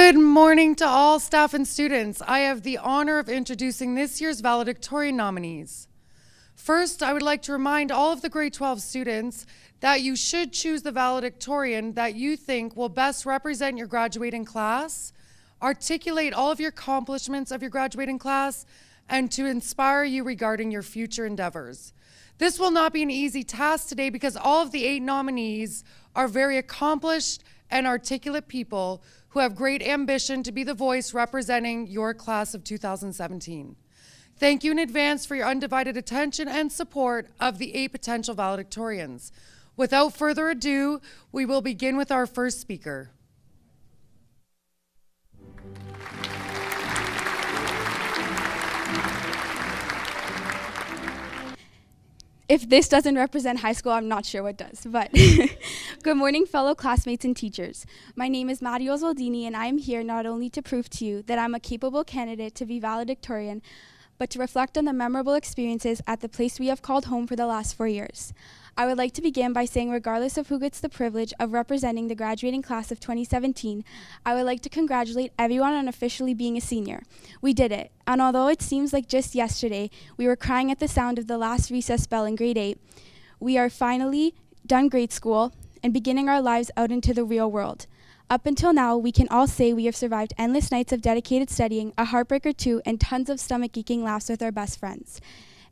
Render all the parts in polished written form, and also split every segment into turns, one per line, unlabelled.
Good morning to all staff and students. I have the honor of introducing this year's valedictorian nominees. First, I would like to remind all of the grade 12 students that you should choose the valedictorian that you think will best represent your graduating class, articulate all of your accomplishments of your graduating class, and to inspire you regarding your future endeavors. This will not be an easy task today because all of the 8 nominees are very accomplished and articulate people who have great ambition to be the voice representing your class of 2017. Thank you in advance for your undivided attention and support of the 8 potential valedictorians. Without further ado, we will begin with our first speaker.
If this doesn't represent high school, I'm not sure what does, but good morning, fellow classmates and teachers. My name is Aldini, and I am here not only to prove to you that I'm a capable candidate to be valedictorian, but to reflect on the memorable experiences at the place we have called home for the last 4 years. I would like to begin by saying, regardless of who gets the privilege of representing the graduating class of 2017, I would like to congratulate everyone on officially being a senior. We did it, and although it seems like just yesterday, we were crying at the sound of the last recess bell in grade 8, we are finally done grade school and beginning our lives out into the real world. Up until now, we can all say we have survived endless nights of dedicated studying, a heartbreak or two, and tons of stomach-aching laughs with our best friends.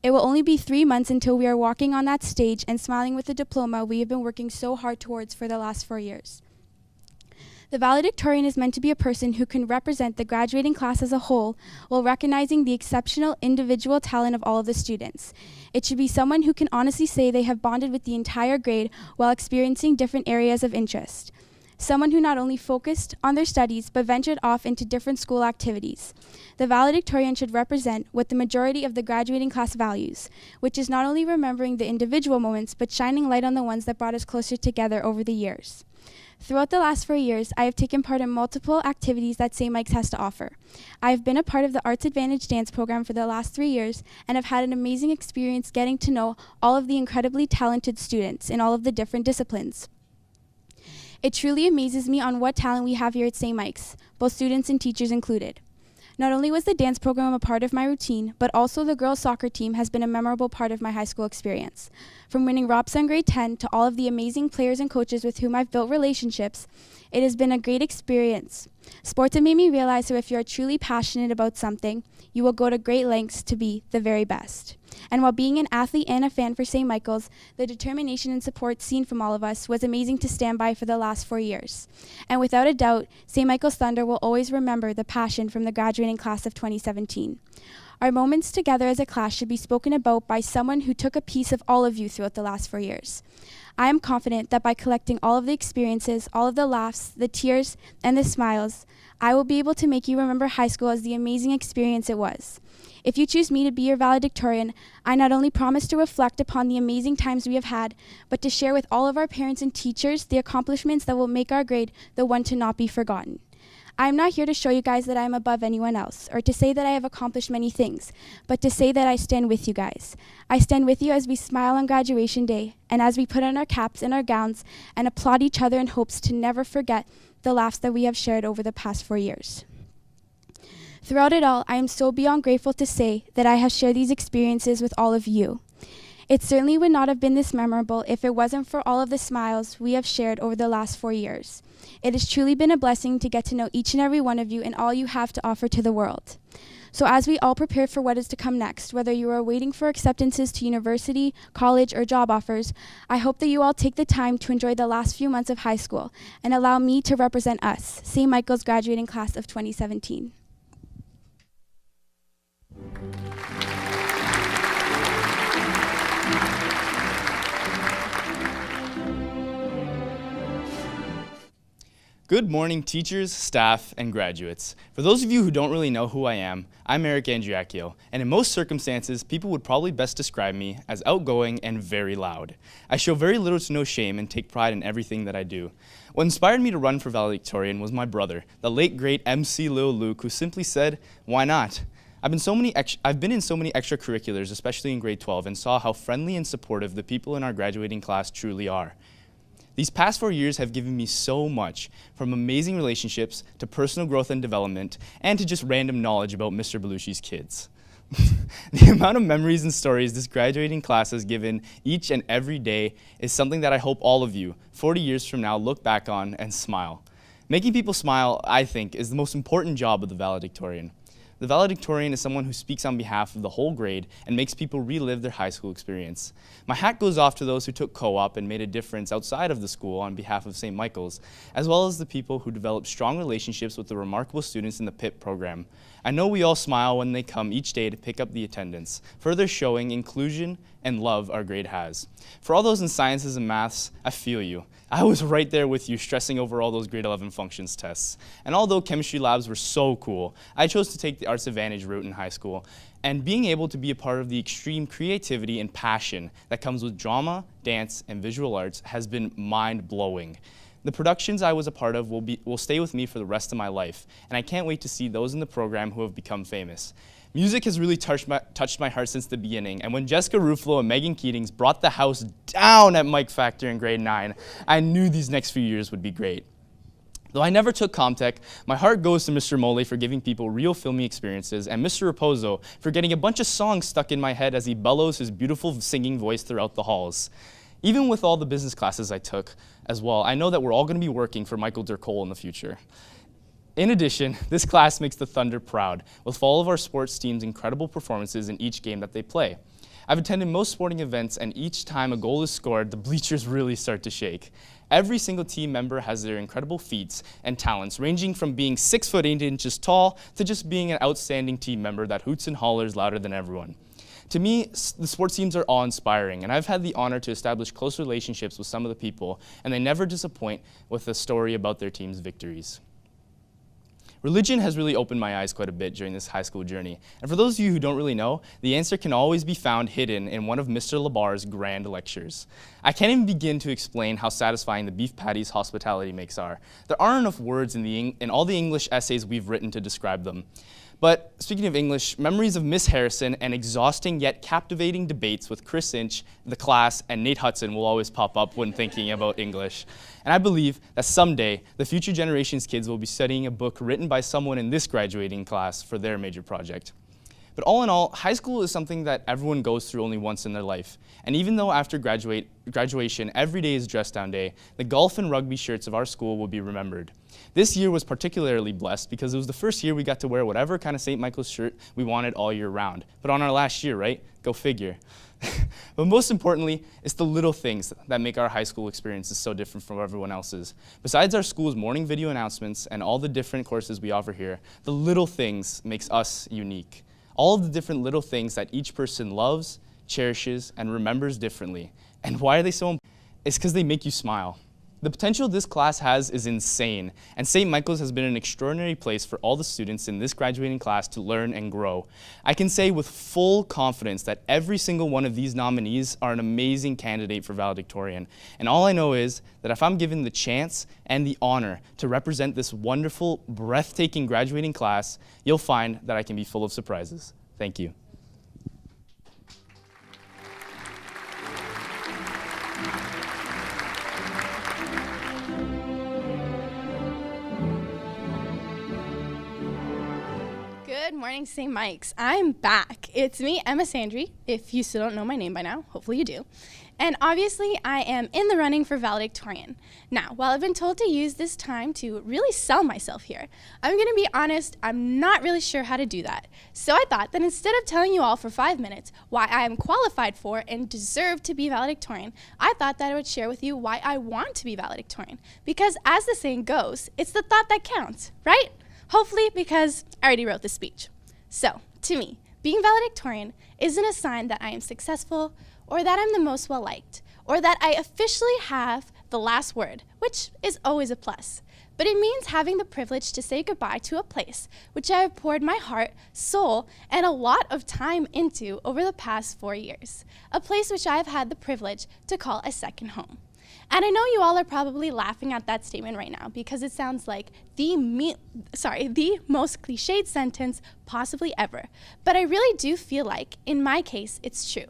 It will only be 3 months until we are walking on that stage and smiling with the diploma we have been working so hard towards for the last 4 years. The valedictorian is meant to be a person who can represent the graduating class as a whole while recognizing the exceptional individual talent of all of the students. It should be someone who can honestly say they have bonded with the entire grade while experiencing different areas of interest. Someone who not only focused on their studies, but ventured off into different school activities. The valedictorian should represent what the majority of the graduating class values, which is not only remembering the individual moments, but shining light on the ones that brought us closer together over the years. Throughout the last 4 years, I have taken part in multiple activities that St. Mike's has to offer. I have been a part of the Arts Advantage dance program for the last 3 years and have had an amazing experience getting to know all of the incredibly talented students in all of the different disciplines. It truly amazes me on what talent we have here at St. Mike's, both students and teachers included. Not only was the dance program a part of my routine, but also the girls' soccer team has been a memorable part of my high school experience. From winning ROPSA in grade 10 to all of the amazing players and coaches with whom I've built relationships, it has been a great experience. Sports have made me realize that if you are truly passionate about something, you will go to great lengths to be the very best. And while being an athlete and a fan for St. Michael's, the determination and support seen from all of us was amazing to stand by for the last 4 years. And without a doubt, St. Michael's Thunder will always remember the passion from the graduating class of 2017. Our moments together as a class should be spoken about by someone who took a piece of all of you throughout the last 4 years. I am confident that by collecting all of the experiences, all of the laughs, the tears, and the smiles, I will be able to make you remember high school as the amazing experience it was. If you choose me to be your valedictorian, I not only promise to reflect upon the amazing times we have had, but to share with all of our parents and teachers the accomplishments that will make our grade the one to not be forgotten. I am not here to show you guys that I am above anyone else, or to say that I have accomplished many things, but to say that I stand with you guys. I stand with you as we smile on graduation day, and as we put on our caps and our gowns, and applaud each other in hopes to never forget the laughs that we have shared over the past 4 years. Throughout it all, I am so beyond grateful to say that I have shared these experiences with all of you. It certainly would not have been this memorable if it wasn't for all of the smiles we have shared over the last 4 years. It has truly been a blessing to get to know each and every one of you and all you have to offer to the world. So as we all prepare for what is to come next, whether you are waiting for acceptances to university, college, or job offers, I hope that you all take the time to enjoy the last few months of high school and allow me to represent us, St. Michael's graduating class of 2017.
Good morning, teachers, staff, and graduates. For those of you who don't really know who I am, I'm Erika and Jackie O, and in most circumstances, people would probably best describe me as outgoing and very loud. I show very little to no shame and take pride in everything that I do. What inspired me to run for valedictorian was my brother, the late great MC Lil Luke, who simply said, "Why not?" I've been in so many extracurriculars, especially in grade 12, and saw how friendly and supportive the people in our graduating class truly are. These past 4 years have given me so much, from amazing relationships to personal growth and development, and to just random knowledge about Mr. Belushi's kids. The amount of memories and stories this graduating class has given each and every day is something that I hope all of you, 40 years from now, look back on and smile. Making people smile, I think, is the most important job of the valedictorian. The valedictorian is someone who speaks on behalf of the whole grade and makes people relive their high school experience. My hat goes off to those who took co-op and made a difference outside of the school on behalf of St. Michael's, as well as the people who developed strong relationships with the remarkable students in the PIP program. I know we all smile when they come each day to pick up the attendance, further showing inclusion and love our grade has. For all those in sciences and maths, I feel you. I was right there with you, stressing over all those grade 11 functions tests. And although chemistry labs were so cool, I chose to take the Arts Advantage route in high school. And being able to be a part of the extreme creativity and passion that comes with drama, dance, and visual arts has been mind-blowing. The productions I was a part of will stay with me for the rest of my life, and I can't wait to see those in the program who have become famous. Music has really touched my heart since the beginning, and when Jessica Ruffalo and Megan Keatings brought the house down at Mike Factor in grade 9, I knew these next few years would be great. Though I never took Comtech, my heart goes to Mr. Mole for giving people real filming experiences, and Mr. Raposo for getting a bunch of songs stuck in my head as he bellows his beautiful singing voice throughout the halls. Even with all the business classes I took as well, I know that we're all going to be working for Michael Durcole in the future. In addition, this class makes the Thunder proud, with all of our sports teams' incredible performances in each game that they play. I've attended most sporting events, and each time a goal is scored, the bleachers really start to shake. Every single team member has their incredible feats and talents, ranging from being 6 foot 8 inches tall to just being an outstanding team member that hoots and hollers louder than everyone. To me, the sports teams are awe-inspiring, and I've had the honor to establish close relationships with some of the people, and they never disappoint with a story about their team's victories. Religion has really opened my eyes quite a bit during this high school journey, and for those of you who don't really know, the answer can always be found hidden in one of Mr. Labar's grand lectures. I can't even begin to explain how satisfying the beef patty's hospitality makes are. There aren't enough words in all the English essays we've written to describe them. But speaking of English, memories of Miss Harrison and exhausting yet captivating debates with Chris Inch, the class, and Nate Hudson will always pop up when thinking about English. And I believe that someday, the future generation's kids will be studying a book written by someone in this graduating class for their major project. But all in all, high school is something that everyone goes through only once in their life. And even though after graduation, every day is dress down day, the golf and rugby shirts of our school will be remembered. This year was particularly blessed because it was the first year we got to wear whatever kind of St. Michael's shirt we wanted all year round. But on our last year, right? Go figure. But most importantly, it's the little things that make our high school experiences so different from everyone else's. Besides our school's morning video announcements and all the different courses we offer here, the little things makes us unique. All of the different little things that each person loves, cherishes, and remembers differently. And why are they so important? It's because they make you smile. The potential this class has is insane, and St. Michael's has been an extraordinary place for all the students in this graduating class to learn and grow. I can say with full confidence that every single one of these nominees are an amazing candidate for valedictorian, and all I know is that if I'm given the chance and the honor to represent this wonderful, breathtaking graduating class, you'll find that I can be full of surprises. Thank you.
Good morning, St. Mike's. I'm back. It's me, Emma Sandry, if you still don't know my name by now. Hopefully you do. And obviously, I am in the running for valedictorian. Now, while I've been told to use this time to really sell myself here, I'm going to be honest, I'm not really sure how to do that. So I thought that instead of telling you all for 5 minutes why I am qualified for and deserve to be valedictorian, I thought that I would share with you why I want to be valedictorian. Because as the saying goes, it's the thought that counts, right? Hopefully, because I already wrote the speech. So, to me, being valedictorian isn't a sign that I am successful, or that I'm the most well-liked, or that I officially have the last word, which is always a plus. But it means having the privilege to say goodbye to a place which I have poured my heart, soul, and a lot of time into over the past 4 years. A place which I have had the privilege to call a second home. And I know you all are probably laughing at that statement right now because it sounds like the most cliched sentence possibly ever. But I really do feel like, in my case, it's true.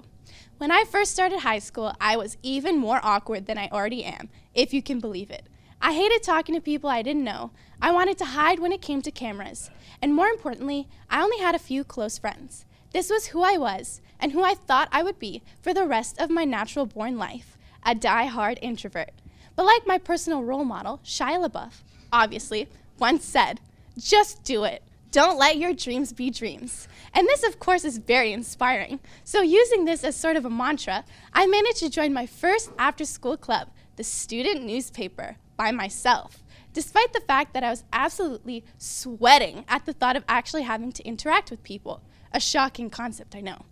When I first started high school, I was even more awkward than I already am, if you can believe it. I hated talking to people I didn't know. I wanted to hide when it came to cameras. And more importantly, I only had a few close friends. This was who I was and who I thought I would be for the rest of my natural-born life, a die-hard introvert. But like my personal role model, Shia LaBeouf, obviously, once said, "Just do it. Don't let your dreams be dreams." And this, of course, is very inspiring. So using this as sort of a mantra, I managed to join my first after-school club, the student newspaper, by myself, despite the fact that I was absolutely sweating at the thought of actually having to interact with people. A shocking concept, I know.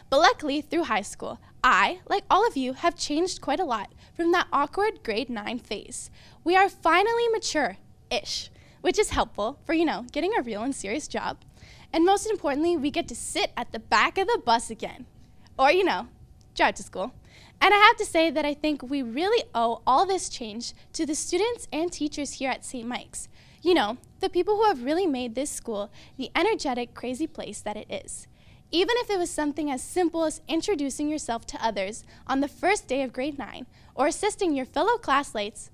But luckily, through high school, I, like all of you, have changed quite a lot from that awkward grade 9 phase. We are finally mature-ish, which is helpful for, getting a real and serious job. And most importantly, we get to sit at the back of the bus again. Or, drive to school. And I have to say that I think we really owe all this change to the students and teachers here at St. Mike's. The people who have really made this school the energetic, crazy place that it is. Even if it was something as simple as introducing yourself to others on the first day of grade 9, or assisting your fellow classmates,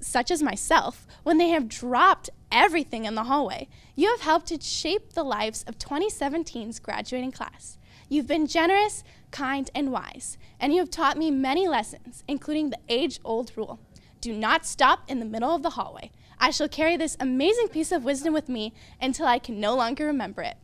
such as myself, when they have dropped everything in the hallway, you have helped to shape the lives of 2017's graduating class. You've been generous, kind, and wise, and you have taught me many lessons, including the age-old rule: do not stop in the middle of the hallway. I shall carry this amazing piece of wisdom with me until I can no longer remember it.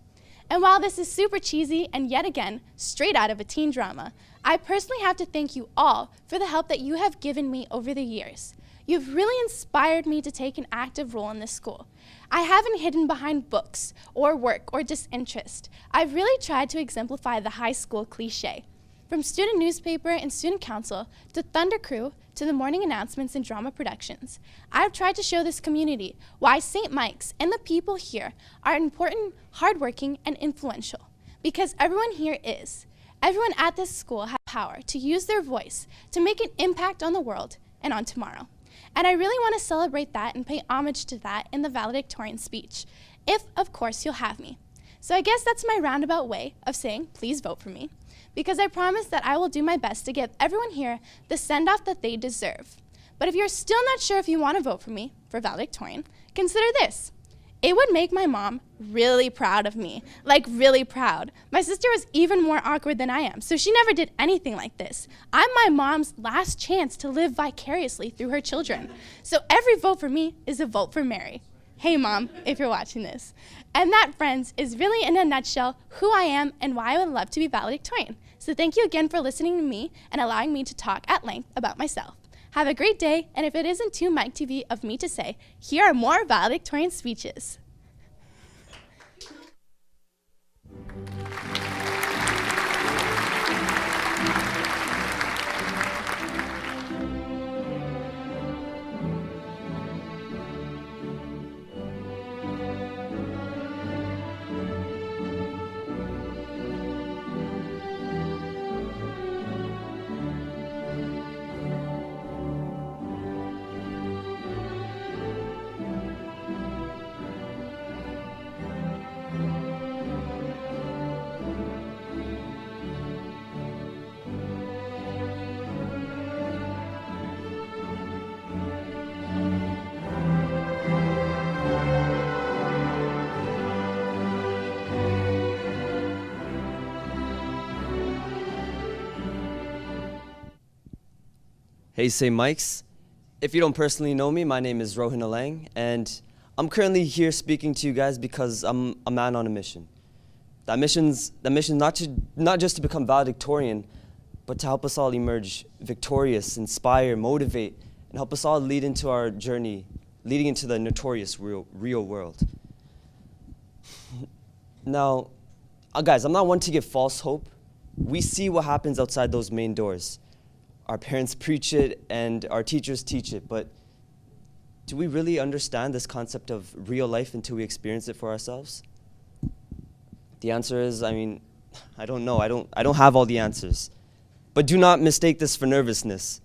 And while this is super cheesy and yet again straight out of a teen drama, I personally have to thank you all for the help that you have given me over the years. You've really inspired me to take an active role in this school. I haven't hidden behind books or work or disinterest. I've really tried to exemplify the high school cliche. From student newspaper and student council to Thunder Crew to the morning announcements and drama productions, I've tried to show this community why St. Mike's and the people here are important, hardworking, and influential. Because everyone here is. Everyone at this school has power to use their voice to make an impact on the world and on tomorrow. And I really want to celebrate that and pay homage to that in the valedictorian speech, if, of course, you'll have me. So I guess that's my roundabout way of saying, please vote for me, because I promise that I will do my best to give everyone here the send-off that they deserve. But if you're still not sure if you want to vote for me for valedictorian, consider this. It would make my mom really proud of me, like really proud. My sister was even more awkward than I am, so she never did anything like this. I'm my mom's last chance to live vicariously through her children. So every vote for me is a vote for Mary. Hey, Mom, if you're watching this. And that, friends, is really in a nutshell who I am and why I would love to be valedictorian. So thank you again for listening to me and allowing me to talk at length about myself. Have a great day, and if it isn't too Mike TV of me to say, here are more valedictorian speeches.
Hey, St. Mike's. If you don't personally know me, my name is Rohan Erlang, and I'm currently here speaking to you guys because I'm a man on a mission. That mission's not just to become valedictorian, but to help us all emerge victorious, inspire, motivate, and help us all lead into our journey, leading into the notorious real world. Now, guys, I'm not one to give false hope. We see what happens outside those main doors. Our parents preach it and our teachers teach it, but do we really understand this concept of real life until we experience it for ourselves? The answer is, I don't know. I don't have all the answers. But do not mistake this for nervousness.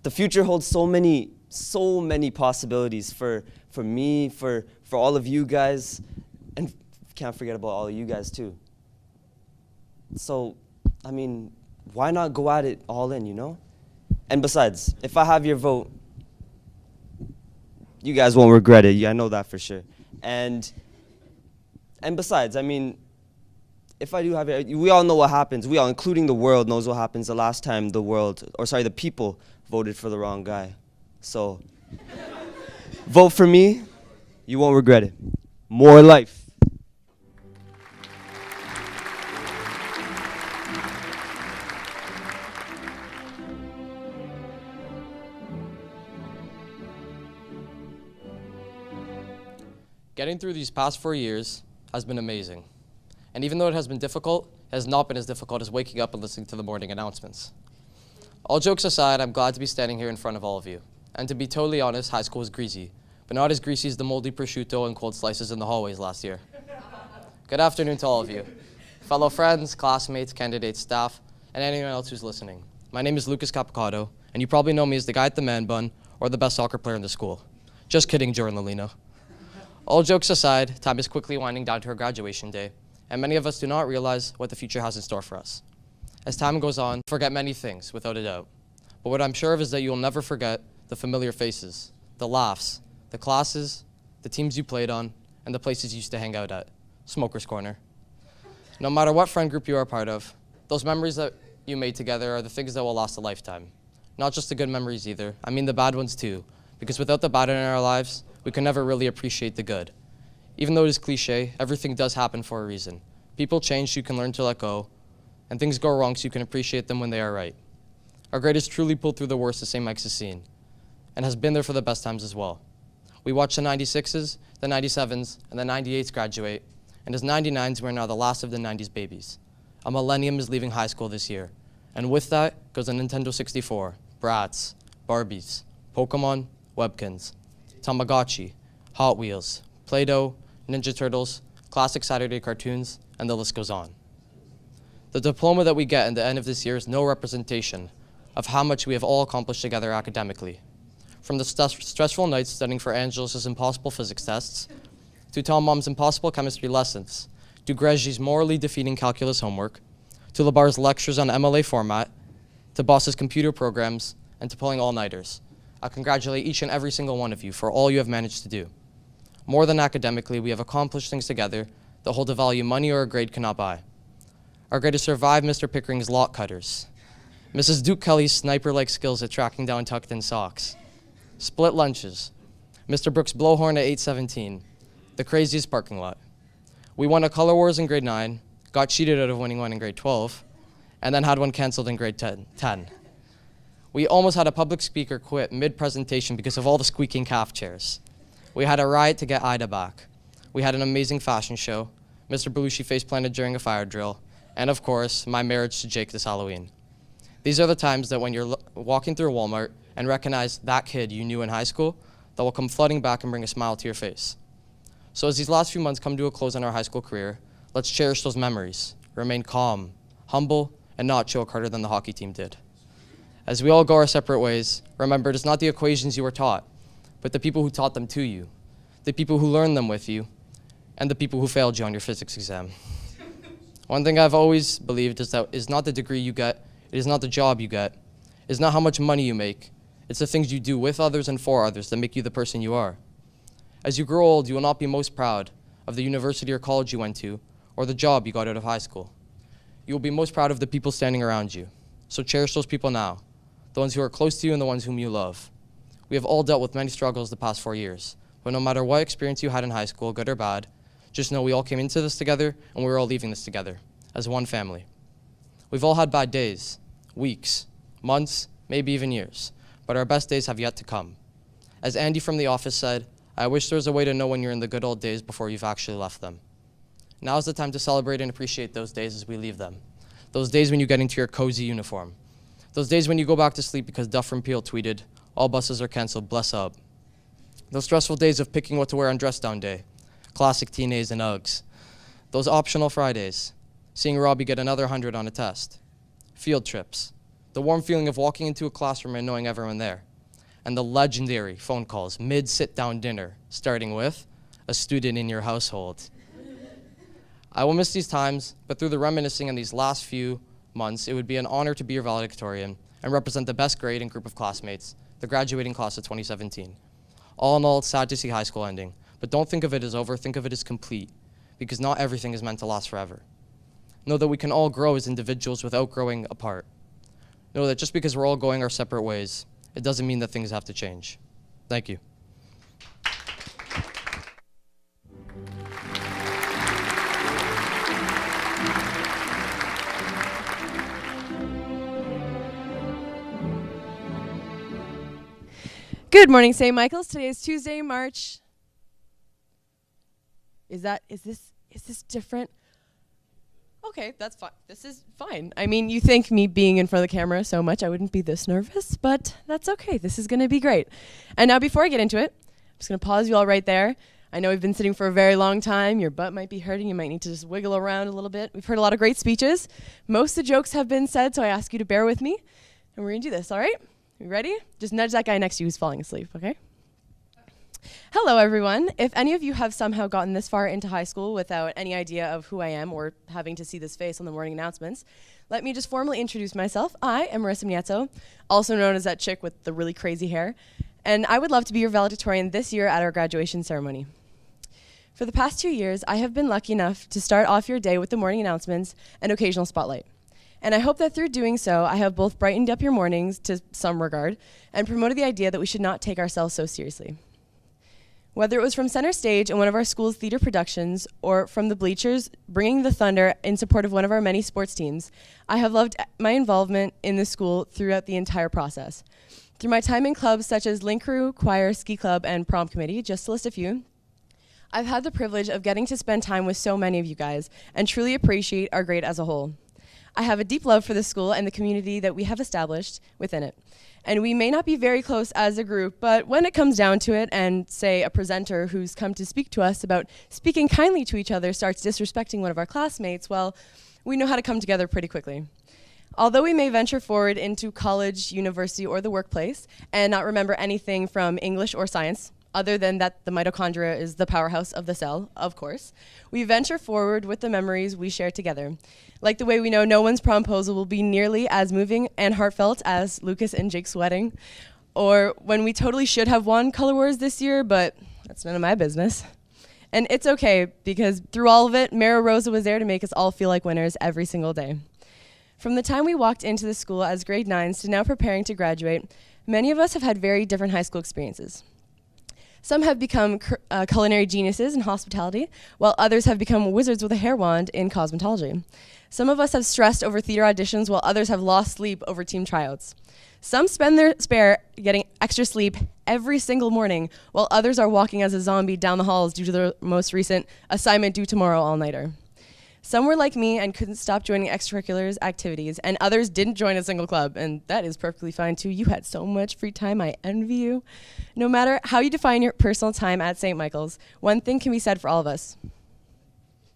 The future holds so many possibilities for me, for all of you guys, and can't forget about all of you guys too. So, why not go at it all in, you know? And besides, if I have your vote, you guys won't regret it. Yeah, I know that for sure. And besides, I mean, if I do have it, we all know what happens. We all, including the world, knows what happens the last time the people voted for the wrong guy. So, vote for me. You won't regret it. More life.
Getting through these past 4 years has been amazing. And even though it has been difficult, it has not been as difficult as waking up and listening to the morning announcements. All jokes aside, I'm glad to be standing here in front of all of you. And to be totally honest, high school was greasy, but not as greasy as the moldy prosciutto and cold slices in the hallways last year. Good afternoon to all of you, fellow friends, classmates, candidates, staff, and anyone else who's listening. My name is Lucas Capocollo, and you probably know me as the guy at the man bun or the best soccer player in the school. Just kidding, Jordan Lolino. All jokes aside, time is quickly winding down to our graduation day, and many of us do not realize what the future has in store for us. As time goes on, forget many things, without a doubt. But what I'm sure of is that you will never forget the familiar faces, the laughs, the classes, the teams you played on, and the places you used to hang out at. Smoker's Corner. No matter what friend group you are a part of, those memories that you made together are the things that will last a lifetime. Not just the good memories either, I mean the bad ones too, because without the bad in our lives, we can never really appreciate the good. Even though it is cliche, everything does happen for a reason. People change so you can learn to let go, and things go wrong so you can appreciate them when they are right. Our greatest truly pulled through the worst the St. Mike's has seen, and has been there for the best times as well. We watched the 96s, the 97s, and the 98s graduate, and as 99s, we're now the last of the 90s babies. A millennium is leaving high school this year, and with that goes a Nintendo 64, Bratz, Barbies, Pokemon, Webkins, Tamagotchi, Hot Wheels, Play-Doh, Ninja Turtles, classic Saturday cartoons, and the list goes on. The diploma that we get at the end of this year is no representation of how much we have all accomplished together academically. From the stressful nights studying for Angelos' impossible physics tests, to Tom Mom's impossible chemistry lessons, to Greggy's morally defeating calculus homework, to Labar's lectures on MLA format, to Boss's computer programs, and to pulling all-nighters. I congratulate each and every single one of you for all you have managed to do. More than academically, we have accomplished things together that hold a value money or a grade cannot buy. Our grade has survived Mr. Pickering's lock cutters, Mrs. Duke Kelly's sniper-like skills at tracking down tucked-in socks, split lunches, Mr. Brooks' blowhorn at 8:17, the craziest parking lot. We won a color wars in grade 9, got cheated out of winning one in grade 12, and then had one canceled in grade 10. We almost had a public speaker quit mid-presentation because of all the squeaking calf chairs. We had a riot to get Ida back. We had an amazing fashion show, Mr. Belushi face planted during a fire drill, and of course, my marriage to Jake this Halloween. These are the times that when you're walking through Walmart and recognize that kid you knew in high school, that will come flooding back and bring a smile to your face. So as these last few months come to a close in our high school career, let's cherish those memories, remain calm, humble, and not choke harder than the hockey team did. As we all go our separate ways, remember it is not the equations you were taught, but the people who taught them to you, the people who learned them with you, and the people who failed you on your physics exam. One thing I've always believed is that it is not the degree you get, it is not the job you get, it is not how much money you make, it's the things you do with others and for others that make you the person you are. As you grow old, you will not be most proud of the university or college you went to, or the job you got out of high school. You will be most proud of the people standing around you. So cherish those people now, the ones who are close to you and the ones whom you love. We have all dealt with many struggles the past 4 years, but no matter what experience you had in high school, good or bad, just know we all came into this together and we're all leaving this together, as one family. We've all had bad days, weeks, months, maybe even years, but our best days have yet to come. As Andy from The Office said, I wish there was a way to know when you're in the good old days before you've actually left them. Now is the time to celebrate and appreciate those days as we leave them. Those days when you get into your cozy uniform. Those days when you go back to sleep because Duff from Peel tweeted, all buses are canceled, bless up. Those stressful days of picking what to wear on dress down day. Classic teenage and Uggs. Those optional Fridays. Seeing Robbie get another 100 on a test. Field trips. The warm feeling of walking into a classroom and knowing everyone there. And the legendary phone calls mid-sit-down dinner, starting with a student in your household. I will miss these times, but through the reminiscing and these last few months, it would be an honor to be your valedictorian and represent the best grade and group of classmates, the graduating class of 2017. All in all, it's sad to see high school ending, but don't think of it as over, think of it as complete, because not everything is meant to last forever. Know that we can all grow as individuals without growing apart. Know that just because we're all going our separate ways, it doesn't mean that things have to change. Thank you.
Good morning, St. Michael's. Today is Tuesday, March. Is this different? Okay, that's fine. This is fine. I mean, you think me being in front of the camera so much I wouldn't be this nervous, but that's okay. This is going to be great. And now before I get into it, I'm just going to pause you all right there. I know we've been sitting for a very long time. Your butt might be hurting. You might need to just wiggle around a little bit. We've heard a lot of great speeches. Most of the jokes have been said, so I ask you to bear with me. And we're going to do this, all right? You ready? Just nudge that guy next to you who's falling asleep, okay? Hello, everyone. If any of you have somehow gotten this far into high school without any idea of who I am or having to see this face on the morning announcements, let me just formally introduce myself. I am Remy Otto, also known as that chick with the really crazy hair, and I would love to be your valedictorian this year at our graduation ceremony. For the past 2 years, I have been lucky enough to start off your day with the morning announcements and occasional spotlight. And I hope that through doing so, I have both brightened up your mornings to some regard and promoted the idea that we should not take ourselves so seriously. Whether it was from center stage in one of our school's theater productions or from the bleachers bringing the thunder in support of one of our many sports teams, I have loved my involvement in the school throughout the entire process. Through my time in clubs such as Link Crew, Choir, Ski Club, and Prom Committee, just to list a few, I've had the privilege of getting to spend time with so many of you guys and truly appreciate our grade as a whole. I have a deep love for the school and the community that we have established within it. And we may not be very close as a group, but when it comes down to it and, say, a presenter who's come to speak to us about speaking kindly to each other starts disrespecting one of our classmates, well, we know how to come together pretty quickly. Although we may venture forward into college, university, or the workplace and not remember anything from English or science, other than that the mitochondria is the powerhouse of the cell, of course, we venture forward with the memories we share together. Like the way we know no one's promposal will be nearly as moving and heartfelt as Lucas and Jake's wedding, or when we totally should have won Color Wars this year, but that's none of my business. And it's okay, because through all of it, Mara Rosa was there to make us all feel like winners every single day. From the time we walked into the school as grade 9s to now preparing to graduate, many of us have had very different high school experiences. Some have become culinary geniuses in hospitality, while others have become wizards with a hair wand in cosmetology. Some of us have stressed over theater auditions, while others have lost sleep over team tryouts. Some spend their spare getting extra sleep every single morning, while others are walking as a zombie down the halls due to their most recent assignment due tomorrow all-nighter. Some were like me and couldn't stop joining extracurriculars activities, and others didn't join a single club, and that is perfectly fine too. You had so much free time, I envy you. No matter how you define your personal time at St. Michael's, one thing can be said for all of us.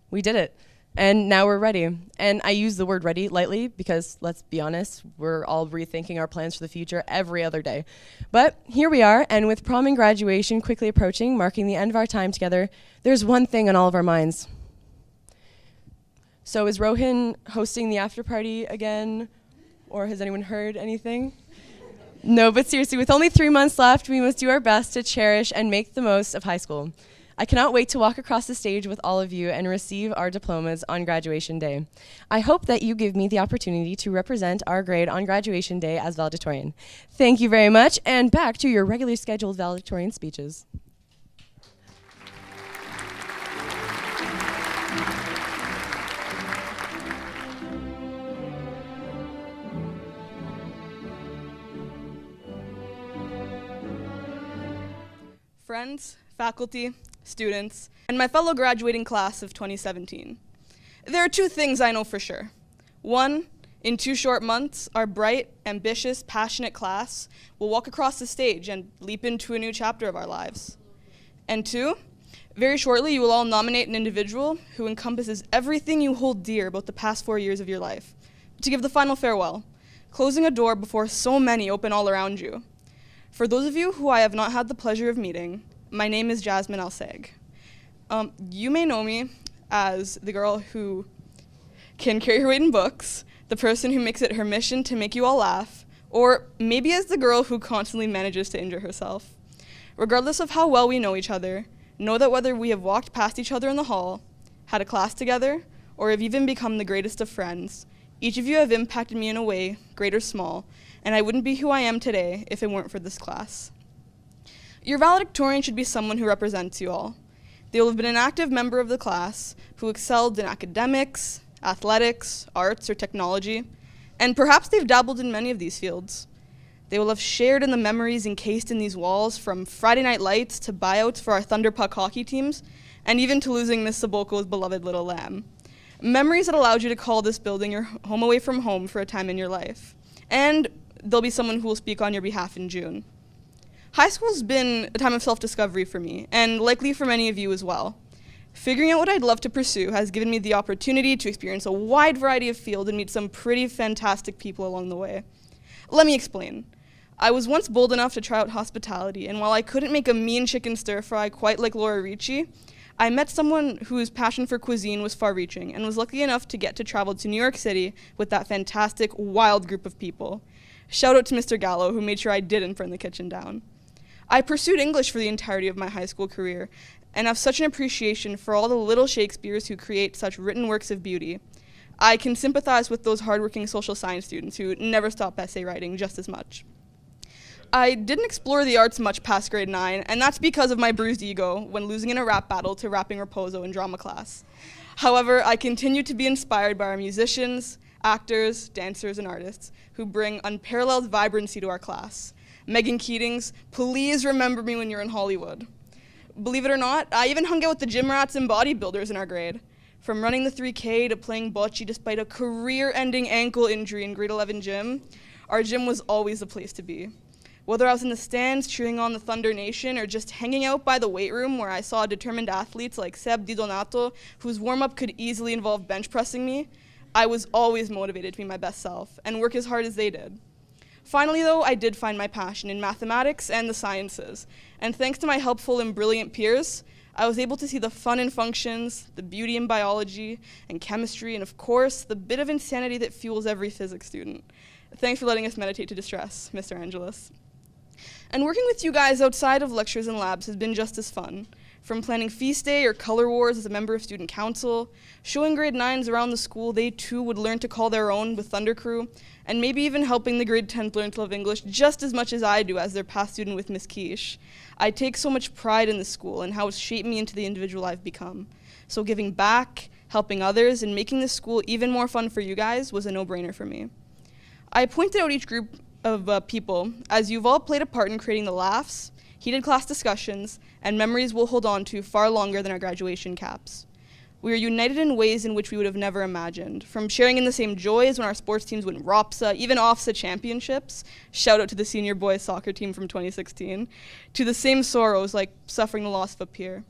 We did it, and now we're ready. And I use the word ready lightly because, let's be honest, we're all rethinking our plans for the future every other day. But here we are, and with prom and graduation quickly approaching, marking the end of our time together, there's one thing on all of our minds. So is Rohan hosting the after party again? Or has anyone heard anything? No, but seriously, with only 3 months left, we must do our best to cherish and make the most of high school. I cannot wait to walk across the stage with all of you and receive our diplomas on graduation day. I hope that you give me the opportunity to represent our grade on graduation day as valedictorian. Thank you very much, and back to your regularly scheduled valedictorian speeches.
Friends, faculty, students, and my fellow graduating class of 2017. There are 2 things I know for sure. 1, in 2 short months, our bright, ambitious, passionate class will walk across the stage and leap into a new chapter of our lives. And 2, very shortly you will all nominate an individual who encompasses everything you hold dear about the past 4 years of your life, to give the final farewell, closing a door before so many open all around you. For those of you who I have not had the pleasure of meeting, my name is Jasmine Lcig. You may know me as the girl who can carry her weight in books, the person who makes it her mission to make you all laugh, or maybe as the girl who constantly manages to injure herself. Regardless of how well we know each other, know that whether we have walked past each other in the hall, had a class together, or have even become the greatest of friends, each of you have impacted me in a way, great or small, and I wouldn't be who I am today if it weren't for this class. Your valedictorian should be someone who represents you all. They will have been an active member of the class who excelled in academics, athletics, arts, or technology, and perhaps they've dabbled in many of these fields. They will have shared in the memories encased in these walls, from Friday night lights to buyouts for our Thunderpuck hockey teams, and even to losing Miss Capocollo's beloved little lamb. Memories that allowed you to call this building your home away from home for a time in your life. And there'll be someone who will speak on your behalf in June. High school's been a time of self-discovery for me, and likely for many of you as well. Figuring out what I'd love to pursue has given me the opportunity to experience a wide variety of fields and meet some pretty fantastic people along the way. Let me explain. I was once bold enough to try out hospitality, and while I couldn't make a mean chicken stir-fry quite like Laura Ricci, I met someone whose passion for cuisine was far-reaching and was lucky enough to get to travel to New York City with that fantastic, wild group of people. Shout out to Mr. Gallo, who made sure I didn't burn the kitchen down. I pursued English for the entirety of my high school career, and have such an appreciation for all the little Shakespeares who create such written works of beauty. I can sympathize with those hardworking social science students who never stop essay writing just as much. I didn't explore the arts much past grade 9, and that's because of my bruised ego when losing in a rap battle to rapping Raposo in drama class. However, I continue to be inspired by our musicians, actors, dancers, and artists who bring unparalleled vibrancy to our class. Megan Keatings, please remember me when you're in Hollywood. Believe it or not, I even hung out with the gym rats and bodybuilders in our grade. From running the 3K to playing bocce despite a career-ending ankle injury in grade 11 gym, our gym was always the place to be. Whether I was in the stands cheering on the Thunder Nation or just hanging out by the weight room where I saw determined athletes like Seb Di Donato, whose warm-up could easily involve bench pressing me, I was always motivated to be my best self and work as hard as they did. Finally, though, I did find my passion in mathematics and the sciences, and thanks to my helpful and brilliant peers, I was able to see the fun in functions, the beauty in biology and chemistry, and of course, the bit of insanity that fuels every physics student. Thanks for letting us meditate to distress, Mr. Angelus. And working with you guys outside of lectures and labs has been just as fun. From planning feast day or color wars as a member of student council, showing grade 9s around the school they too would learn to call their own with Thunder Crew, and maybe even helping the grade 10s learn to love English just as much as I do as their past student with Miss Quiche. I take so much pride in this school and how it's shaped me into the individual I've become. So giving back, helping others, and making this school even more fun for you guys was a no-brainer for me. I pointed out each group of people, as you've all played a part in creating the laughs, heated class discussions, and memories we'll hold on to far longer than our graduation caps. We are united in ways in which we would have never imagined, from sharing in the same joys when our sports teams win ROPSA, even OFSA championships, shout out to the senior boys soccer team from 2016, to the same sorrows like suffering the loss of a peer.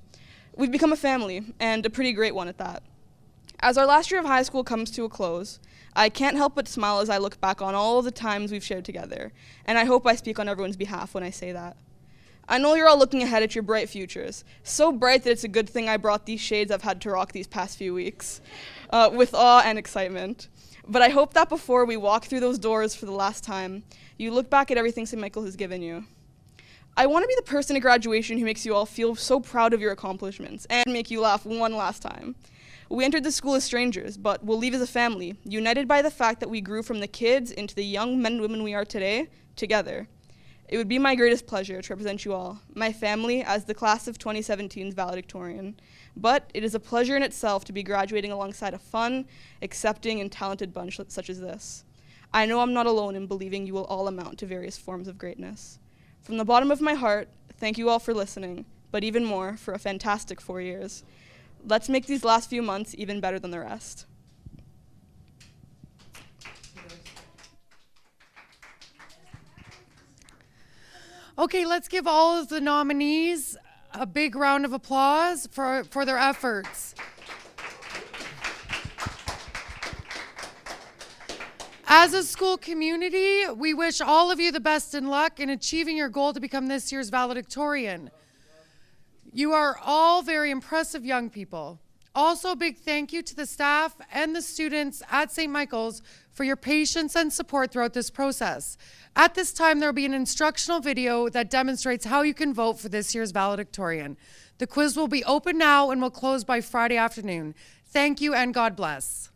We've become a family, and a pretty great one at that. As our last year of high school comes to a close, I can't help but smile as I look back on all of the times we've shared together, and I hope I speak on everyone's behalf when I say that. I know you're all looking ahead at your bright futures, so bright that it's a good thing I brought these shades I've had to rock these past few weeks, with awe and excitement. But I hope that before we walk through those doors for the last time, you look back at everything St. Michael has given you. I want to be the person at graduation who makes you all feel so proud of your accomplishments and make you laugh one last time. We entered the school as strangers, but we'll leave as a family, united by the fact that we grew from the kids into the young men and women we are today, together. It would be my greatest pleasure to represent you all, my family, as the class of 2017's valedictorian. But it is a pleasure in itself to be graduating alongside a fun, accepting, and talented bunch such as this. I know I'm not alone in believing you will all amount to various forms of greatness. From the bottom of my heart, thank you all for listening, but even more, for a fantastic 4 years. Let's make these last few months even better than the rest.
Okay, let's give all of the nominees a big round of applause for their efforts. As a school community, we wish all of you the best in luck in achieving your goal to become this year's valedictorian. You are all very impressive young people. Also, a big thank you to the staff and the students at St. Michael's for your patience and support throughout this process. At this time, there will be an instructional video that demonstrates how you can vote for this year's valedictorian. The quiz will be open now and will close by Friday afternoon. Thank you and God bless.